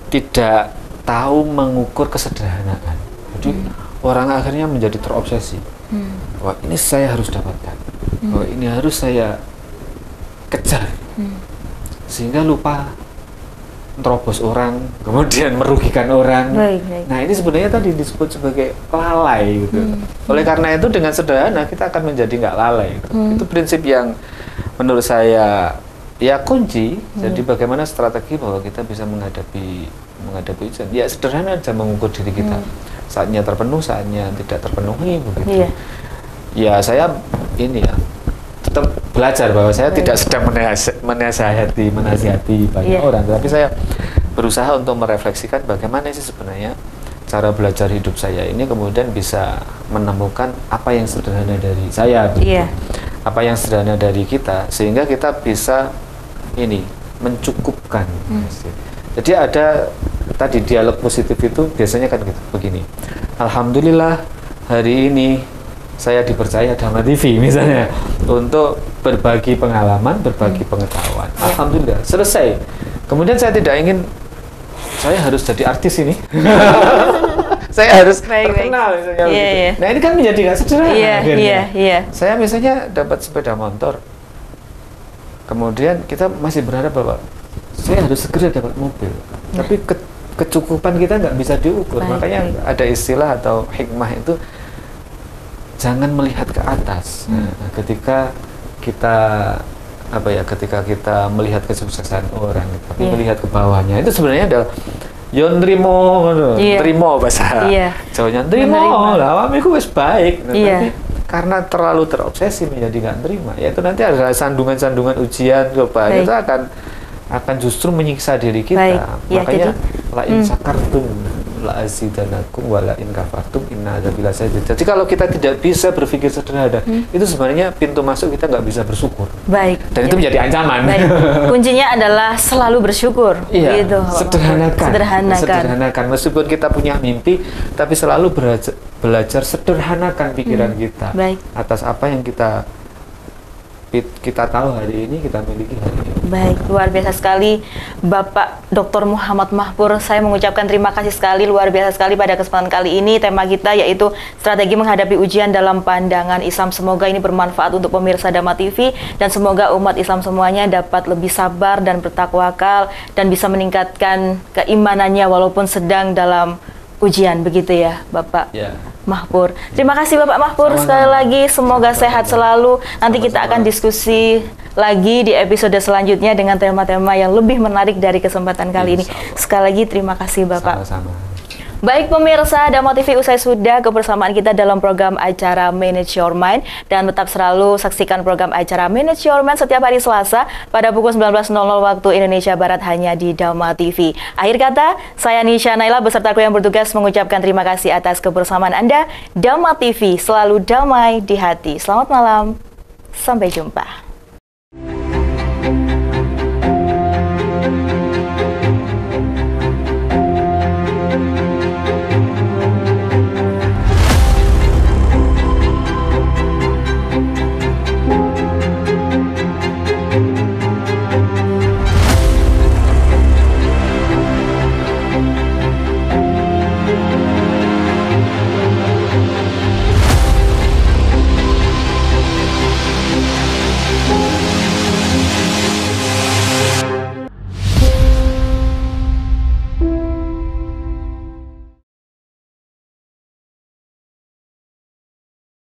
tidak tahu mengukur kesederhanaan. Jadi orang akhirnya menjadi terobsesi. Wah, ini saya harus dapatkan. Wah, ini harus saya kejar. Sehingga lupa terobos orang, kemudian merugikan orang. Nah, ini sebenarnya tadi disebut sebagai lalai gitu. Oleh karena itu dengan sederhana kita akan menjadi nggak lalai. Itu prinsip yang menurut saya ya kunci. Jadi bagaimana strategi bahwa kita bisa menghadapi ujian. Ya sederhana aja mengukur diri kita. Saatnya terpenuh, saatnya tidak terpenuhi begitu. Ya saya ini ya tetap belajar bahwa saya tidak sedang menasihati banyak orang, tapi saya berusaha untuk merefleksikan bagaimana sih sebenarnya cara belajar hidup saya ini kemudian bisa menemukan apa yang sederhana dari saya, apa yang sederhana dari kita, sehingga kita bisa ini mencukupkan. Jadi ada tadi dialog positif itu biasanya kan gitu, begini. Alhamdulillah hari ini saya dipercaya Damai TV misalnya untuk berbagi pengalaman, berbagi pengetahuan. Alhamdulillah, selesai. Kemudian saya tidak ingin saya harus jadi artis ini. Saya harus terkenal misalnya. Nah, ini kan menjadi nggak sederhana. Saya misalnya dapat sepeda motor. Kemudian kita masih berharap bahwa saya harus segera dapat mobil. Tapi kecukupan kita nggak bisa diukur. Makanya ada istilah atau hikmah itu jangan melihat ke atas. Ketika kita melihat kesuksesan orang, tapi melihat ke bawahnya, itu sebenarnya adalah yon trimo bahasa Jawanya trimo lah, awamiku wis baik. Tapi karena terlalu terobsesi menjadi nggak terima, ya itu nanti ada sandungan-sandungan ujian cobaan itu akan justru menyiksa diri kita. Makanya la in sakartum la azidanakum wa la in kafartum inna adzabil syadid. Jadi kalau kita tidak bisa berpikir sederhana, itu sebenarnya pintu masuk kita nggak bisa bersyukur. Dan itu menjadi ancaman. Kuncinya adalah selalu bersyukur. Gitu. Sederhanakan. Meskipun kita punya mimpi, tapi selalu belajar sederhanakan pikiran kita atas apa yang kita tahu hari ini, kita miliki hari ini. Luar biasa sekali Bapak Dr. Muhammad Mahpur. Saya mengucapkan terima kasih sekali, luar biasa sekali pada kesempatan kali ini. Tema kita yaitu strategi menghadapi ujian dalam pandangan Islam. Semoga ini bermanfaat untuk pemirsa Damai TV dan semoga umat Islam semuanya dapat lebih sabar dan bertakwakal dan bisa meningkatkan keimanannya walaupun sedang dalam ujian, begitu ya Bapak Mahpur. Terima kasih Bapak Mahpur sekali lagi, semoga sehat selalu. Nanti kita akan diskusi lagi di episode selanjutnya dengan tema-tema yang lebih menarik dari kesempatan kali ini. Sekali lagi terima kasih Bapak. Sama-sama. Baik pemirsa, Dama TV usai sudah kebersamaan kita dalam program acara Manage Your Mind, dan tetap selalu saksikan program acara Manage Your Mind setiap hari Selasa pada pukul 19.00 waktu Indonesia Barat hanya di Dama TV. Akhir kata, saya Nisha Naila beserta kru yang bertugas mengucapkan terima kasih atas kebersamaan Anda. Dama TV selalu damai di hati. Selamat malam, sampai jumpa.